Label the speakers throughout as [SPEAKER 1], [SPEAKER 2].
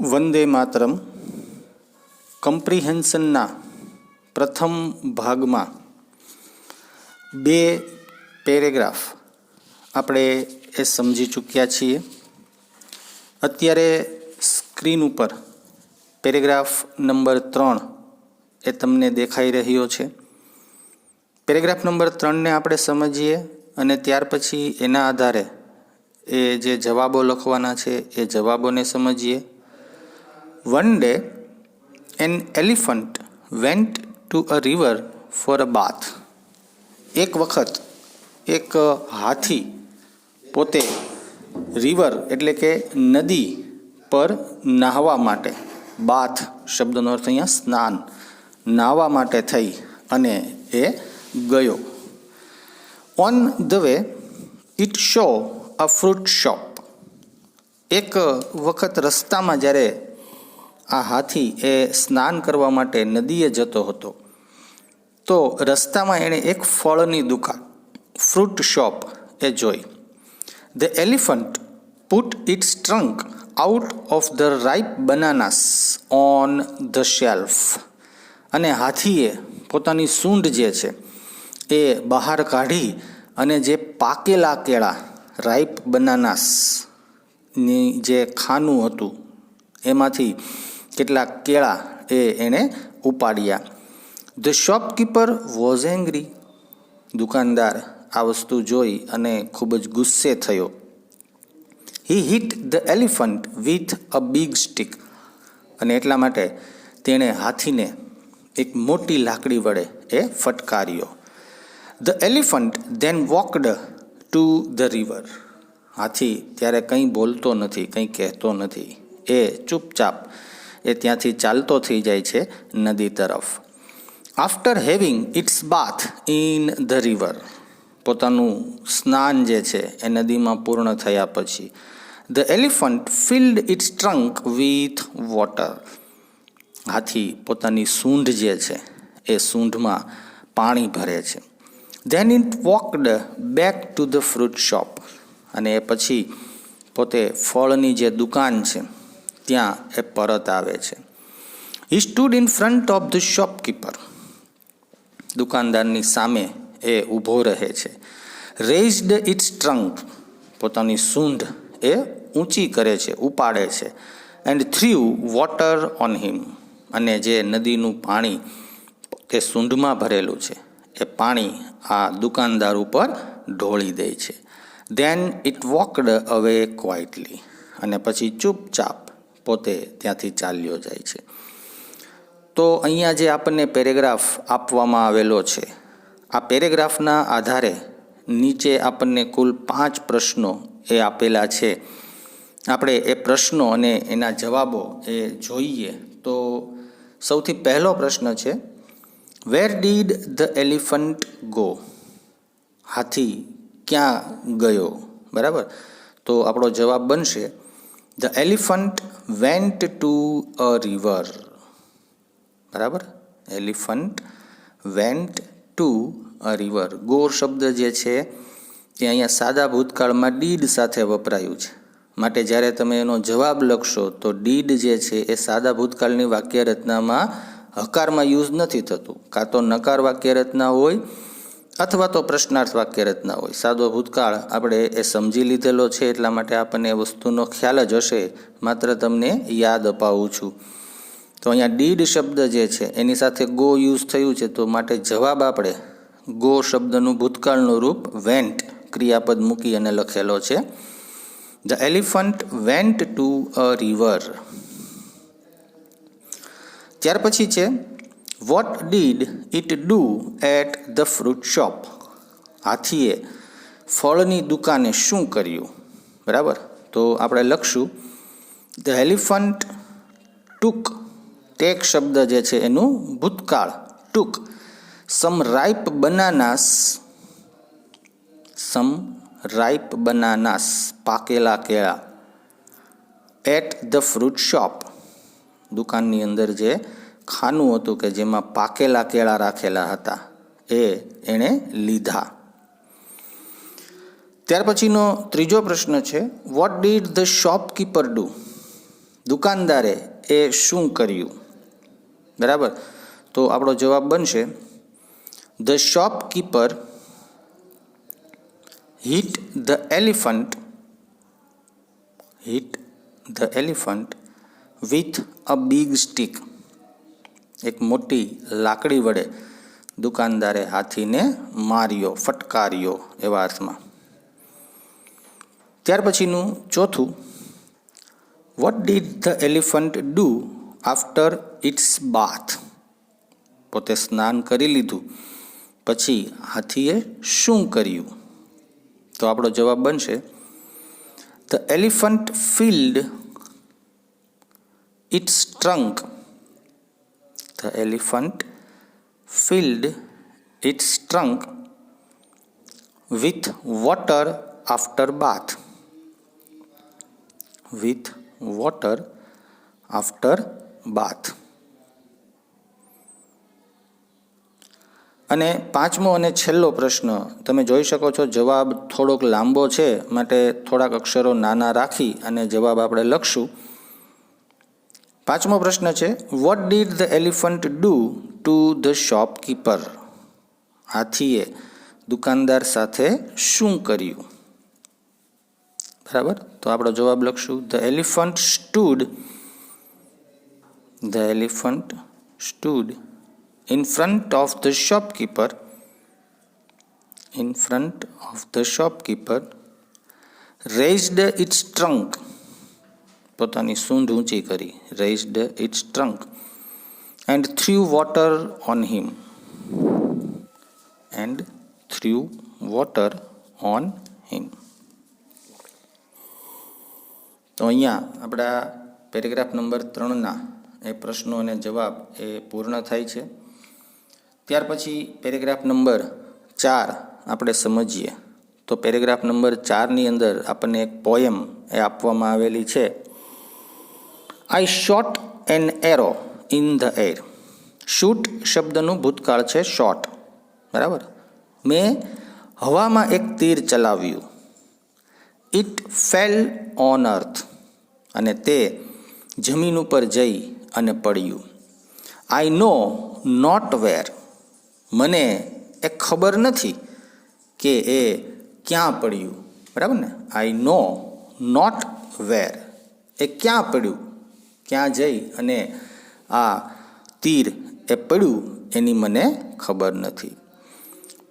[SPEAKER 1] વંદે માતરમ કમ્પ્રિહેન્શનના પ્રથમ ભાગમાં બે પેરેગ્રાફ આપણે એ સમજી ચૂક્યા છીએ. અત્યારે સ્ક્રીન ઉપર પેરેગ્રાફ નંબર 3 એ તમને દેખાઈ રહ્યો છે. પેરેગ્રાફ નંબર 3ને આપણે સમજીએ અને ત્યાર પછી એના આધારે એ જે જવાબો લખવાના છે એ જવાબોને સમજીએ. One day, an elephant went to a river for a bath. એક વખત એક હાથી પોતે રિવર એટલે કે નદી પર નાહવા માટે, બાથ શબ્દનો અર્થ અહીંયા સ્નાન, નાહવા માટે થઈ અને એ ગયો. On the way it saw a fruit shop. એક વખત રસ્તામાં જ્યારે આ હાથી એ સ્નાન કરવા માટે નદીએ જતો હતો તો રસ્તામાં એણે એક ફળની દુકાન, ફ્રૂટ શોપ એ જોઈ. The elephant put its trunk out of the ripe bananas on the shelf. અને હાથીએ પોતાની સૂંઢ જે છે એ બહાર કાઢી અને જે પાકેલા કેળા, રાઇપ બનાનાસની જે ખાનું હતું એમાંથી કેટલાક કેળા એણે ઉપાડ્યા. The shopkeeper was angry. દુકાનદાર આ વસ્તુ જોઈ અને ખૂબ જ ગુસ્સે થયો. He hit the elephant with a big stick. અને એટલા માટે તેણે હાથીને એક મોટી લાકડી વડે એ ફટકાર્યો. The elephant then walked to the river. હાથી ત્યારે કંઈ બોલતો નથી, કંઈ કહેતો નથી, એ ચૂપચાપ એ ત્યાંથી ચાલતો થઈ જાય છે નદી તરફ. After having its bath in the river. પોતાનું સ્નાન જે છે એ નદીમાં પૂર્ણ થયા પછી the elephant filled its trunk with water. હાથી પોતાની સૂંઢ જે છે એ સૂંઢમાં પાણી ભરે છે. Then it walked back to the fruit shop. અને એ પછી પોતે ફળની જે દુકાન છે ત્યાં એ પરત આવે છે. He stood in front of the shopkeeper. દુકાનદારની સામે એ ઊભો રહે છે. Raised its trunk. પોતાની સૂંઢ એ ઊંચી કરે છે, ઉપાડે છે. And threw water on him. અને જે નદીનું પાણી તે સૂંઢમાં ભરેલું છે એ પાણી આ દુકાનદાર ઉપર ઢોળી દે છે. ધેન ઇટ વોકડ અવે ક્વાઇટલી. અને પછી ચૂપચાપ પોતે ત્યાંથી ચાલ્યો જાય છે. તો અહીંયા જે આપણને પેરેગ્રાફ આપવામાં આવેલો છે, આ પેરેગ્રાફના આધારે નીચે આપણને કુલ 5 પ્રશ્નો એ આપેલા છે. આપણે એ પ્રશ્નો અને એના જવાબો એ જોઈએ. તો સૌથી પહેલો પ્રશ્ન છે, where did the elephant go. હાથી ક્યાં ગયો? બરાબર. તો આપણો જવાબ બનશે the elephant went to a river. બરાબર. Elephant went to a river. Go શબ્દ જે છે એ અહીંયા સાદા ભૂતકાળમાં ડીડ સાથે વપરાયું છે. માટે જ્યારે તમે એનો જવાબ લખશો તો ડીડ જે છે એ સાદા ભૂતકાળની વાક્ય રચનામાં હકારમાં યુઝ નથી થતું. કાં તો નકાર વાક્ય રચના હોય અથવા તો પ્રશ્નાર્થ વાક્ય રચના હોય. સાદો ભૂતકાળ આપણે એ સમજી લીધેલો છે એટલા માટે આપણને એ વસ્તુનો ખ્યાલ જ હશે, માત્ર તમને યાદ અપાવું છું. તો અહીંયા ડીડ શબ્દ જે છે એની સાથે ગો યુઝ થયું છે, તો માટે જવાબ આપણે ગો શબ્દનું ભૂતકાળનું રૂપ વેન્ટ ક્રિયાપદ મૂકી અને લખેલો છે. The elephant went to a river. ત્યાર પછી છે, what did it do at the fruit shop. હાથીએ ફળની દુકાને શું કર્યું? બરાબર. તો આપણે લખશું ધ એલિફન્ટ ટુક. ટેક શબ્દ જે છે એનું ભૂતકાળ ટુક સમ રાઇપ બનાનાસ. સમ રાઇપ બનાનાસ પાકેલા કેળા. At the fruit shop. દુકાનની અંદર જે ખાનું હતું કે જેમાં પાકેલા કેળા રાખેલા હતા એ એણે લીધા. ત્યાર પછીનો ત્રીજો પ્રશ્ન છે, what did the shopkeeper do. દુકાનદારે એ શું કર્યું? બરાબર, તો આપણો જવાબ બનશે the shopkeeper hit the elephant with a big stick. એક મોટી લાકડી વડે દુકાનદારે હાથીને માર્યો, ફટકાર્યો એવા અર્થમાં. ત્યાર પછીનું ચોથું, what did the elephant do after its bath? પોતે સ્નાન કરી લીધું પછી હાથીએ શું કર્યું? તો આપણો જવાબ બનશે the elephant filled its trunk. The elephant filled its trunk with water after bath. With water after bath. અને પાંચમો અને છેલ્લો પ્રશ્ન તમે જોઈ શકો છો, જવાબ થોડોક લાંબો છે માટે થોડાક અક્ષરો નાના રાખી અને જવાબ આપણે લખશું. પાંચમો પ્રશ્ન છે, what did the elephant do to the shopkeeper? હાથીએ દુકાનદાર સાથે શું કર્યું? બરાબર, તો આપણો જવાબ લખશું the elephant stood in front of the shopkeeper, raised its trunk, પોતાની સૂંઢ ઊંચી કરી, raised its trunk, and threw water on him. તો અહીંયા આપણા પેરેગ્રાફ નંબર 3ના એ પ્રશ્નો અને જવાબ એ પૂર્ણ થાય છે. ત્યાર પછી પેરેગ્રાફ નંબર 4 આપણે સમજીએ. તો પેરેગ્રાફ નંબર 4ની અંદર આપણને એક પોયમ એ આપવામાં આવેલી છે. I shot an arrow in the air. Shoot શબ્દનું ભૂતકાળ છે શોટ. બરાબર, મેં હવામાં એક તીર ચલાવ્યું. ઇટ ફેલ ઓન અર્થ, અને તે જમીન ઉપર જઈ અને પડ્યું. આઈ નો નોટ વેર, મને એ ખબર નથી કે એ ક્યાં પડ્યું. બરાબર ને, આઈ નો નોટ વેર, એ ક્યાં પડ્યું, ક્યાં જઈ અને આ તીર એ પડ્યું એની મને ખબર નથી.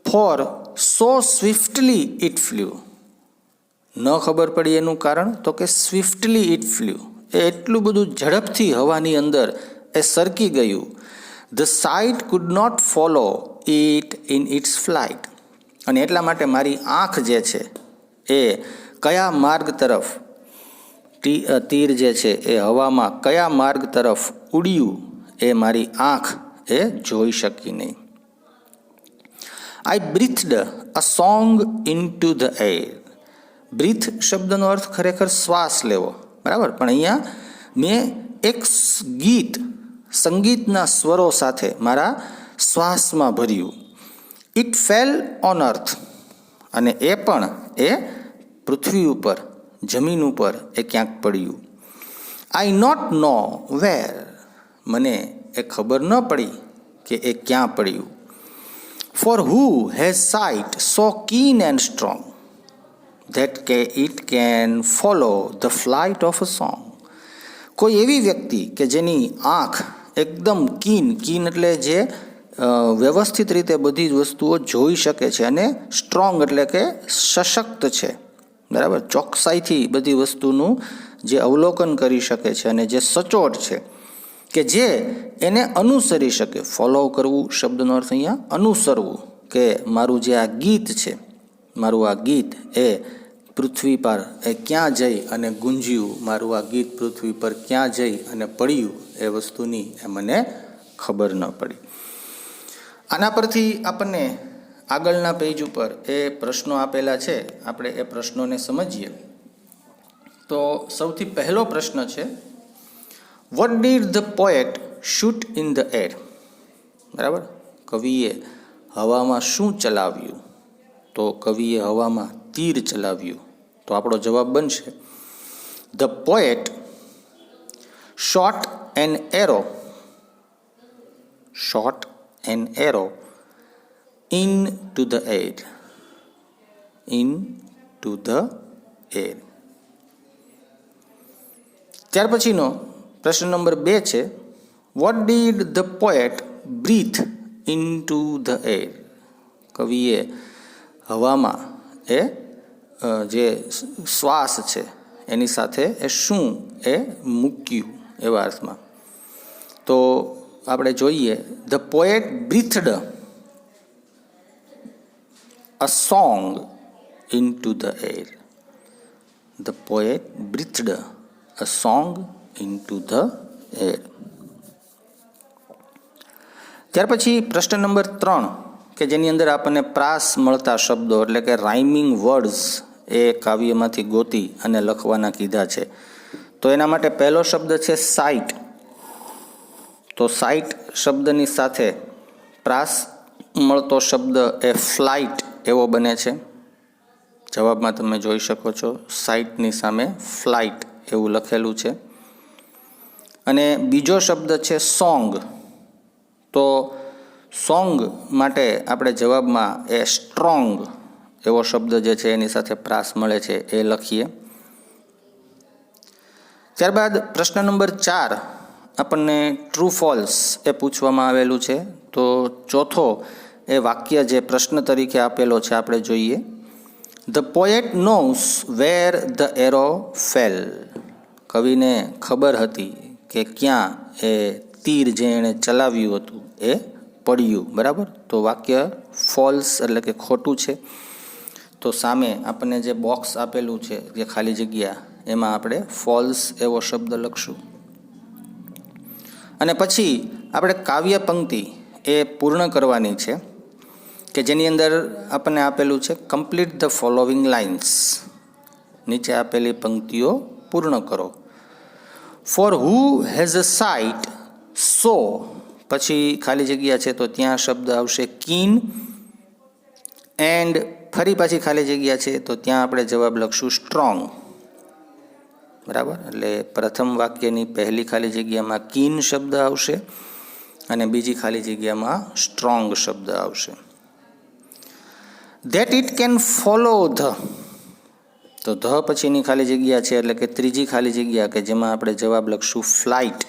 [SPEAKER 1] For so swiftly it flew. ન ખબર પડી એનું કારણ તો કે સ્વિફ્ટલી ઇટ ફ્લ્યુ, એ એટલું બધું ઝડપથી હવાની અંદર એ સરકી ગયું. The sight could not follow it in its flight. અને એટલા માટે મારી આંખ જે છે એ કયા માર્ગ તરફ તીર જે છે એ હવામાં કયા માર્ગ તરફ ઉડ્યું એ મારી આંખ એ જોઈ શકી નહીં. I breathed a song in to the air. Breathe શબ્દનો અર્થ ખરેખર શ્વાસ લેવો. બરાબર, પણ અહીંયા મેં એક ગીત સંગીતના સ્વરો સાથે મારા શ્વાસમાં ભર્યું. ઇટ ફેલ ઓન અર્થ, અને એ પણ એ પૃથ્વી ઉપર, જમીન ઉપર એ ક્યાંક પડ્યું. આઈ નોટ નો વેર, મને એ ખબર ન પડી કે એ ક્યાં પડ્યું. For who has sight so keen and strong that it can follow the flight of a song. કોઈ એવી વ્યક્તિ કે જેની આંખ એકદમ કીન એટલે જે વ્યવસ્થિત રીતે બધી જ વસ્તુઓ જોઈ શકે છે, અને સ્ટ્રોંગ એટલે કે સશક્ત છે. બરાબર, ચોકસાઈથી બધી વસ્તુનું જે અવલોકન કરી શકે છે અને જે સચોટ છે, કે જે એને અનુસરી શકે. ફોલો કરવું શબ્દનો અર્થ અહીંયા અનુસરવું, કે મારું જે આ ગીત છે, મારું આ ગીત એ પૃથ્વી પર એ ક્યાં જઈ અને ગુંજ્યું, મારું આ ગીત પૃથ્વી પર ક્યાં જઈ અને પડ્યું એ વસ્તુની એ મને ખબર ન પડી. આના પરથી આપણને આગળના પેજ ઉપર એ પ્રશ્નો આપેલા છે, આપણે એ પ્રશ્નોને સમજીએ. તો સૌથી પહેલો પ્રશ્ન છે, what did the poet shoot in the air? બરાબર, કવિએ હવામાં શું ચલાવ્યું? તો કવિએ હવામાં તીર ચલાવ્યું. તો આપણો જવાબ બનશે the poet shot an arrow into the air. ત્યાર પછીનો પ્રશ્ન નંબર 2 છે, what did the poet breathe into the air? કવિએ હવામાં જે શ્વાસ છે એની સાથે શું મૂક્યું એવા અર્થમાં. તો આપણે જોઈએ, the poet breathed a song into the air. The poet breathed a song into the air. ત્યાર પછી પ્રશ્ન નંબર 3 કે જેની અંદર આપણને પ્રાસ મળતા શબ્દો એટલે કે રાઇમિંગ વર્ડ્સ એ કાવ્યમાંથી ગોતી અને લખવાના કીધા છે. તો એના માટે પહેલો શબ્દ છે સાઇટ. તો સાઇટ શબ્દની સાથે પ્રાસ મળતો શબ્દ એ ફ્લાઇટ એવો બને છે. જવાબમાં તમે જોઈ શકો છો, સાઇટની સામે ફ્લાઇટ એવું લખેલું છે. અને બીજો શબ્દ છે સોંગ. તો સોંગ માટે આપણે જવાબમાં એ સ્ટ્રોંગ એવો શબ્દ જે છે એની સાથે પ્રાસ મળે છે એ લખીએ. ત્યારબાદ પ્રશ્ન નંબર 4 આપણને ટ્રુ ફોલ્સ એ પૂછવામાં આવેલું છે. તો ચોથો એ વાક્ય જે પ્રશ્ન તરીકે આપેલો છે આપણે જોઈએ, the poet knows where the arrow fell. કવિને ખબર હતી કે ક્યાં એ તીર જે એણે ચલાવ્યું હતું એ પડ્યું. બરાબર. તો વાક્ય ફોલ્સ એટલે કે ખોટું છે. તો સામે આપણને જે બોક્સ આપેલું છે, જે ખાલી જગ્યા, એમાં આપણે ફોલ્સ એવો શબ્દ લખશું. અને પછી આપણે કાવ્ય પંક્તિ એ પૂર્ણ કરવાની છે કે જેની અંદર આપણને આપેલું છે કમ્પ્લીટ ધ ફોલોવિંગ લાઇન્સ. નીચે આપેલી પંક્તિઓ પૂર્ણ કરો. For who has a sight so, પછી ખાલી જગ્યા છે તો ત્યાં શબ્દ આવશે કીન. એન્ડ ફરી પાછી ખાલી જગ્યા છે તો ત્યાં આપણે જવાબ લખશું સ્ટ્રોંગ. બરાબર. એટલે પ્રથમ વાક્યની પહેલી ખાલી જગ્યામાં કીન શબ્દ આવશે અને બીજી ખાલી જગ્યામાં સ્ટ્રોંગ શબ્દ આવશે. That it can follow the. તો ધ પછીની ખાલી જગ્યા છે એટલે કે ત્રીજી ખાલી જગ્યા કે જેમાં આપણે જવાબ લખશું ફ્લાઇટ.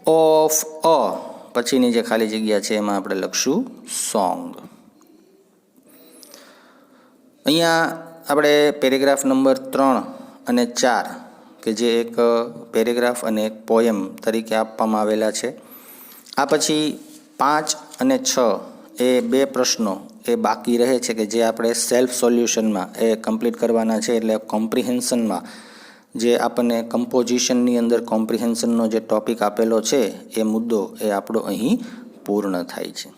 [SPEAKER 1] ઓફ અ પછીની જે ખાલી જગ્યા છે એમાં આપણે લખશું સોંગ. અહીંયા આપણે પેરેગ્રાફ નંબર 3 અને 4 કે જે એક પેરેગ્રાફ અને એક પોયમ તરીકે આપવામાં આવેલા છે. આ પછી 5 અને 6 એ 2 પ્રશ્નો એ બાકી રહે છે કે જે આપણે સેલ્ફ સોલ્યુશનમાં એ કમ્પ્લીટ કરવાના છે. એટલે કોમ્પ્રિહેન્શનમાં જે આપણને કમ્પોઝિશનની અંદર કોમ્પ્રિહેન્શનનો જે ટોપિક આપેલો છે એ મુદ્દો એ આપણો અહીં પૂર્ણ થાય છે.